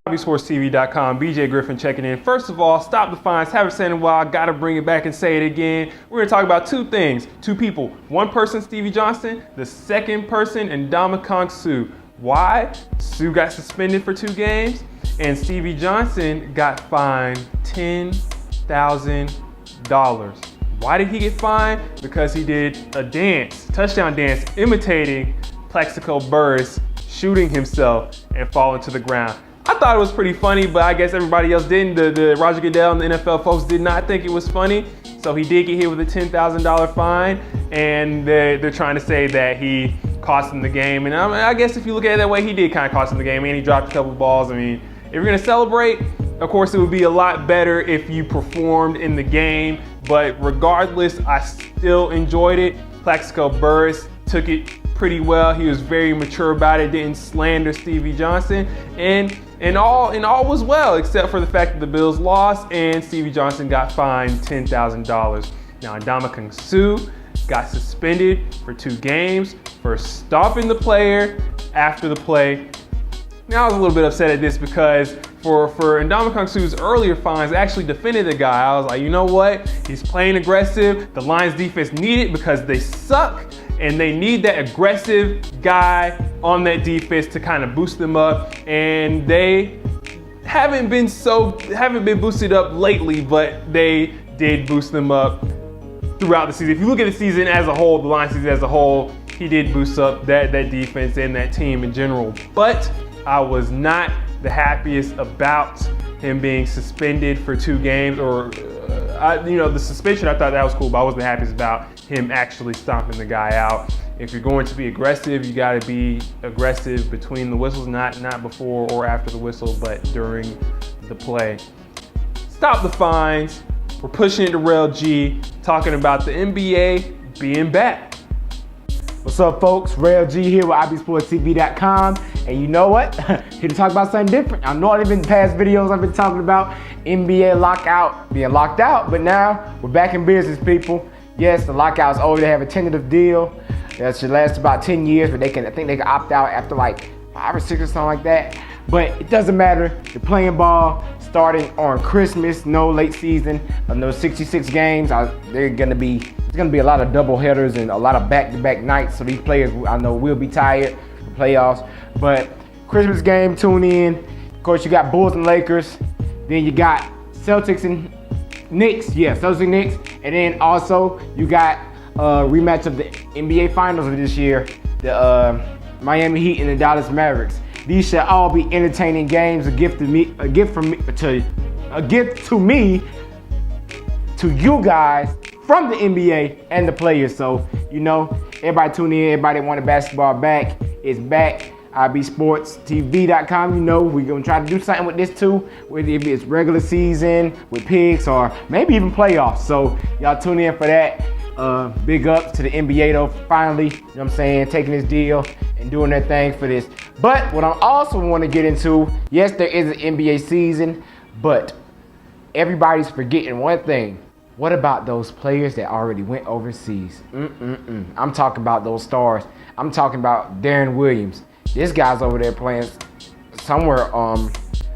HobbySportsTV.com, BJ Griffin checking in. First of all, stop the fines, haven't said in a while, gotta bring it back and say it again. We're gonna talk about two things, two people. One person, Stevie Johnson, the second person, Ndamukong Suh. Why? Suh got suspended for 2 games, and Stevie Johnson got fined $10,000. Why did he get fined? Because he did a touchdown dance, imitating Plaxico Burress shooting himself and falling to the ground. I thought it was pretty funny, but I guess everybody else didn't. The Roger Goodell and the NFL folks did not think it was funny. So he did get hit with a $10,000 fine, and they're trying to say that he cost him the game. And I guess if you look at it that way, he did kind of cost him the game, and he dropped a couple balls. I mean, if you're gonna celebrate, of course, it would be a lot better if you performed in the game. But regardless, I still enjoyed it. Plaxico Burress took it pretty well. He was very mature about it, didn't slander Stevie Johnson, and all was well, except for the fact that the Bills lost and Stevie Johnson got fined $10,000. Now, Ndamukong Suh got suspended for 2 games for stomping the player after the play. Now, I was a little bit upset at this because for Ndamukong Suh's earlier fines, I actually defended the guy. I was like, you know what? He's playing aggressive. The Lions defense need it because they suck, and they need that aggressive guy on that defense to kind of boost them up. And they haven't been boosted up lately, but they did boost them up throughout the season. If you look at the season as a whole, the Lions season as a whole, he did boost up that defense and that team in general. But I was not the happiest about him being suspended for 2 games, or the suspension, I thought that was cool, but I wasn't the happiest about him actually stomping the guy out. If you're going to be aggressive, you got to be aggressive between the whistles, not before or after the whistle, but during the play. Stop the fines. We're pushing it to Rell G, talking about the NBA being back. What's up, folks? Rell G here with HobbySportsTV.com, and you know what? Here to talk about something different. I know in past videos I've been talking about NBA lockout, being locked out, but now we're back in business, people. Yes, the lockout's over. They have a tentative deal that should last about 10 years, but I think they can opt out after like 5 or 6 or something like that. But it doesn't matter. They're playing ball starting on Christmas, no late season, no 66 games. There's gonna be a lot of double headers and a lot of back-to-back nights. So these players, I know, will be tired for playoffs. But Christmas game, tune in. Of course, you got Bulls and Lakers. Then you got Celtics and Knicks. Yeah, Celtics and Knicks. And then also you got a rematch of the NBA Finals of this year, the Miami Heat and the Dallas Mavericks. These should all be entertaining games. A gift to me, to you guys from the NBA and the players. So, everybody tune in. Everybody wanted basketball back. It's back. HobbySportsTV.com. We're gonna try to do something with this too, whether it's regular season with picks or maybe even playoffs. So y'all tune in for that. Big ups to the NBA though, finally, taking this deal and doing their thing for this. But what I also want to get into, yes, there is an NBA season, but everybody's forgetting one thing. What about those players that already went overseas? I'm talking about those stars. I'm talking about Darren Williams. This guy's over there playing somewhere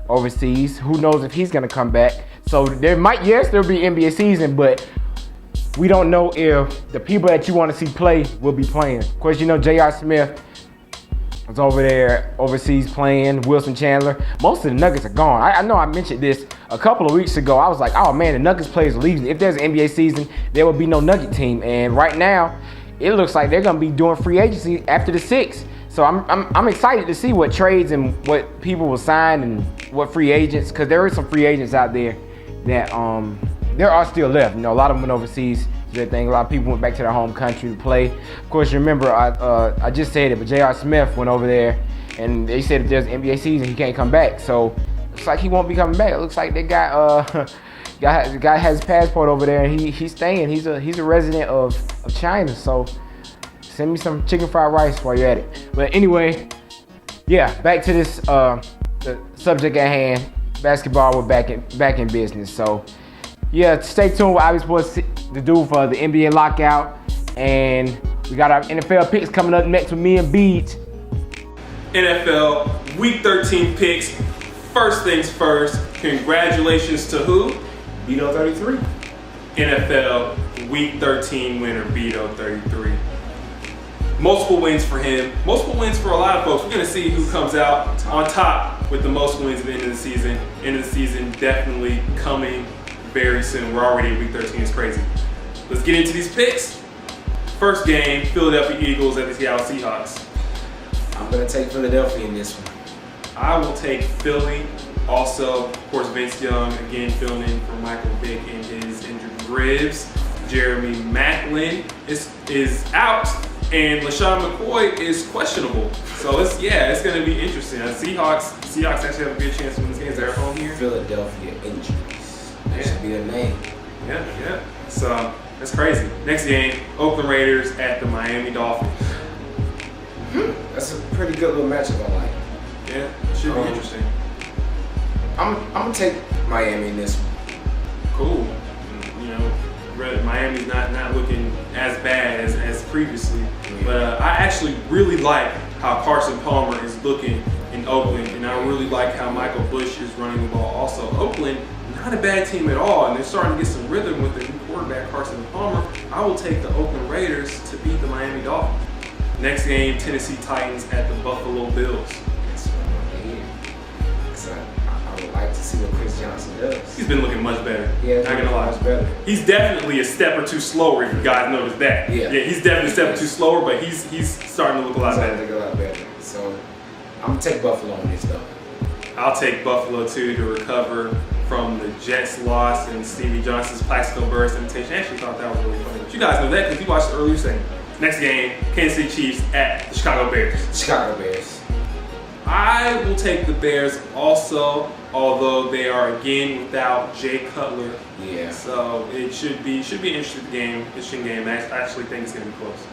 overseas. Who knows if he's gonna come back? So there'll be NBA season, but we don't know if the people that you want to see play will be playing. Of course, J.R. Smith was over there overseas playing. Wilson Chandler. Most of the Nuggets are gone. I know I mentioned this a couple of weeks ago. I was like, oh man, the Nuggets players are leaving. If there's an NBA season, there will be no Nugget team. And right now, it looks like they're gonna be doing free agency after the 6th. So I'm excited to see what trades and what people will sign and what free agents, because there are some free agents out there that there are still left. A lot of them went overseas. A lot of people went back to their home country to play. Of course, you remember I just said it, but J.R. Smith went over there, and they said if there's an NBA season, he can't come back. So looks like he won't be coming back. It looks like they got the guy has his passport over there, and he's staying. He's a resident of China. So send me some chicken fried rice while you're at it. But anyway, yeah, back to this the subject at hand. Basketball, we're back in business. So yeah, stay tuned with Hobby Sports to do for the NBA lockout, and we got our NFL picks coming up next with me and Beach. NFL Week 13 picks. First things first, congratulations to who? Beto 33. NFL Week 13 winner, Beto 33. Multiple wins for him. Multiple wins for a lot of folks. We're going to see who comes out on top with the most wins at the end of the season. End of the season definitely coming very soon. We're already at Week 13. It's crazy. Let's get into these picks. First game, Philadelphia Eagles at the Seattle Seahawks. I'm going to take Philadelphia in this one. I will take Philly. Also, of course, Vince Young again filling in for Michael Vick in his injured ribs. Jeremy Maclin is out, and LaShawn McCoy is questionable. So it's going to be interesting. Seahawks actually have a good chance to win this game. They're at home here. Philadelphia injuries. That should be their name. Yeah. So that's crazy. Next game, Oakland Raiders at the Miami Dolphins. That's a pretty good little matchup I like. Yeah, it should be interesting. I'm gonna take Miami in this one. Cool. You know, Miami's not looking as bad as previously, but I actually really like how Carson Palmer is looking in Oakland, and I really like how Michael Bush is running the ball. Also, Oakland, not a bad team at all, and they're starting to get some rhythm with their new quarterback Carson Palmer. I will take the Oakland Raiders to beat the Miami Dolphins. Next game, Tennessee Titans at the Buffalo Bills. I would like to see what Chris Johnson does. He's been looking much better. Yeah, not gonna lie. Much better. He's definitely a step or two slower. If you guys noticed that. Yeah, he's definitely a step or two slower, but he's starting to look a lot better. So I'm gonna take Buffalo on this though. I'll take Buffalo too to recover from the Jets loss and Stevie Johnson's Plaxico Burress imitation. I actually thought that was really funny. But you guys know that because you watched the earlier segment. Next game, Kansas City Chiefs at the Chicago Bears. Chicago Bears. I will take the Bears also, although they are again without Jay Cutler. Yeah. So it should be an interesting game. I actually think it's gonna be close.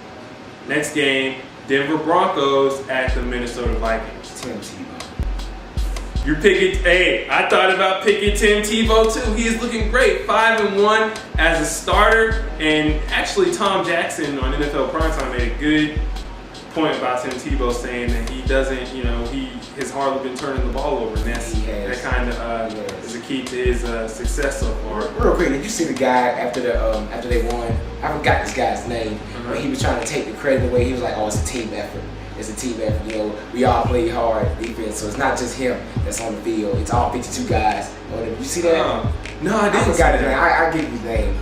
Next game, Denver Broncos at the Minnesota Vikings. Tim Tebow. You're picking. Hey, I thought about picking Tim Tebow too. He is looking great, 5-1 as a starter, and actually Tom Jackson on NFL Primetime made a good point about Tim Tebow, saying that he doesn't, his hardly been turning the ball over, and that kind of is a key to his success so far. Real quick, did you see the guy after they won? I forgot this guy's name, but he was trying to take the credit away. He was like, "Oh, it's a team effort. It's a team effort. We all play hard defense, so it's not just him that's on the field. It's all 52 guys." Did you see that? No, I didn't. I forgot his name. I give you his name.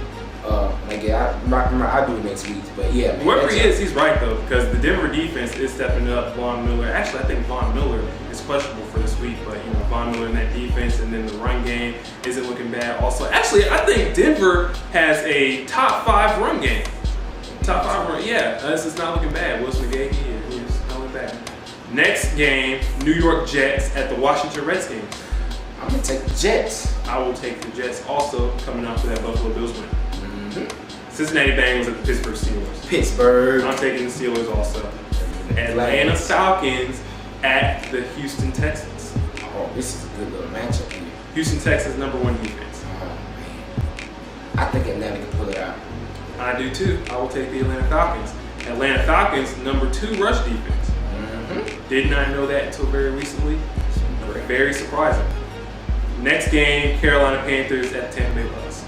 I'll do it next week. But yeah, man, whoever he is, he's right though, because the Denver defense is stepping up. Von Miller. Actually, I think Von Miller is questionable for this week, but Von Miller in that defense, and then the run game isn't looking bad. Also, actually, I think Denver has a top 5 run game. Top 5 run, yeah. It's not looking bad. Willis McGahee is not looking bad. Next game, New York Jets at the Washington Redskins. I'm gonna take the Jets. I will take the Jets also, coming off of that Buffalo Bills win. Cincinnati Bengals at the Pittsburgh Steelers. Pittsburgh. I'm taking the Steelers also. Atlanta Falcons at the Houston Texans. Oh, this is a good little matchup here. Houston Texans #1 defense. Oh man, I think Atlanta can pull it out. I do too. I will take the Atlanta Falcons. Atlanta Falcons #2 rush defense. Did not know that until very recently. Very surprising. Next game, Carolina Panthers at Tampa Bay Bucks.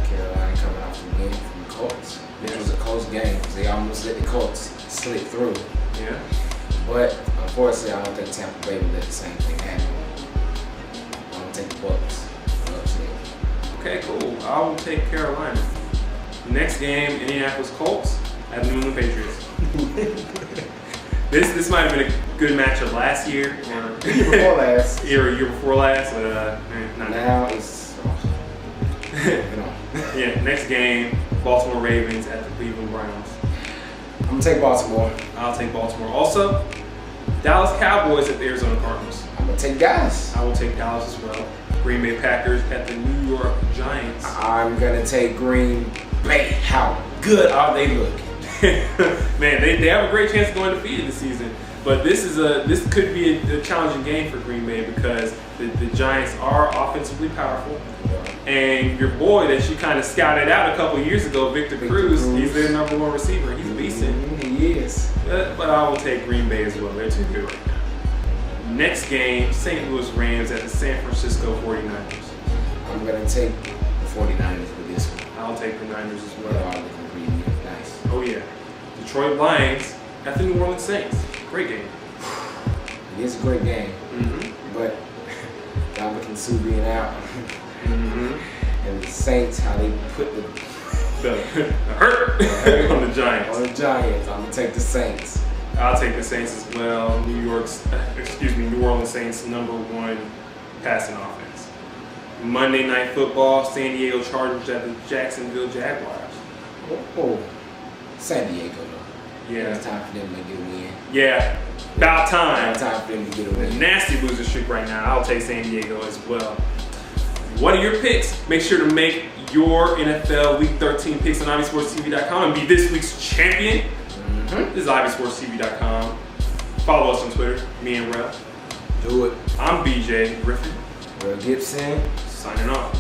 Carolina coming off the win from the Colts. Which was a close game because they almost let the Colts slip through. Yeah. But unfortunately, I don't think Tampa Bay will let the same thing happen. I'm gonna take the Bucks. Okay, cool. I will take Carolina. Next game, Indianapolis Colts at New England Patriots. This might have been a good matchup last year or year before last. year before last, but not now. It's yeah. Next game, Baltimore Ravens at the Cleveland Browns. I'm gonna take Baltimore. I'll take Baltimore. Also, Dallas Cowboys at the Arizona Cardinals. I'm gonna take Dallas. I will take Dallas as well. Green Bay Packers at the New York Giants. I'm gonna take Green Bay. How good are they looking? Man, they have a great chance of going undefeated this season. But this could be a challenging game for Green Bay because the Giants are offensively powerful. And your boy that you kind of scouted out a couple years ago, Victor Cruz, he's their #1 receiver. He's decent. He is. But I will take Green Bay as well. They're too good right now. Next game, St. Louis Rams at the San Francisco 49ers. I'm gonna take the 49ers for this one. I'll take the Niners as Well, well. I'm looking really nice. Oh yeah. Detroit Lions at the New Orleans Saints. Great game. It is a great game, but Dominican Sue being out, and the Saints, how they put the The hurt on the Giants. on the Giants. I'm gonna take the Saints. I'll take the Saints as well. New Orleans Saints #1 passing offense. Monday Night Football, San Diego Chargers at the Jacksonville Jaguars. Oh, San Diego though. Yeah. It's time for them to get a win. Yeah, about time. Time for them to get a A win. nasty loser streak right now. I'll take San Diego as well. What are your picks? Make sure to make your NFL Week 13 picks on IvySportsTV.com and be this week's champion. This is IvySportsTV.com. Follow us on Twitter, me and Rell. Do it. I'm BJ Griffin, Rell Gibson. signing off.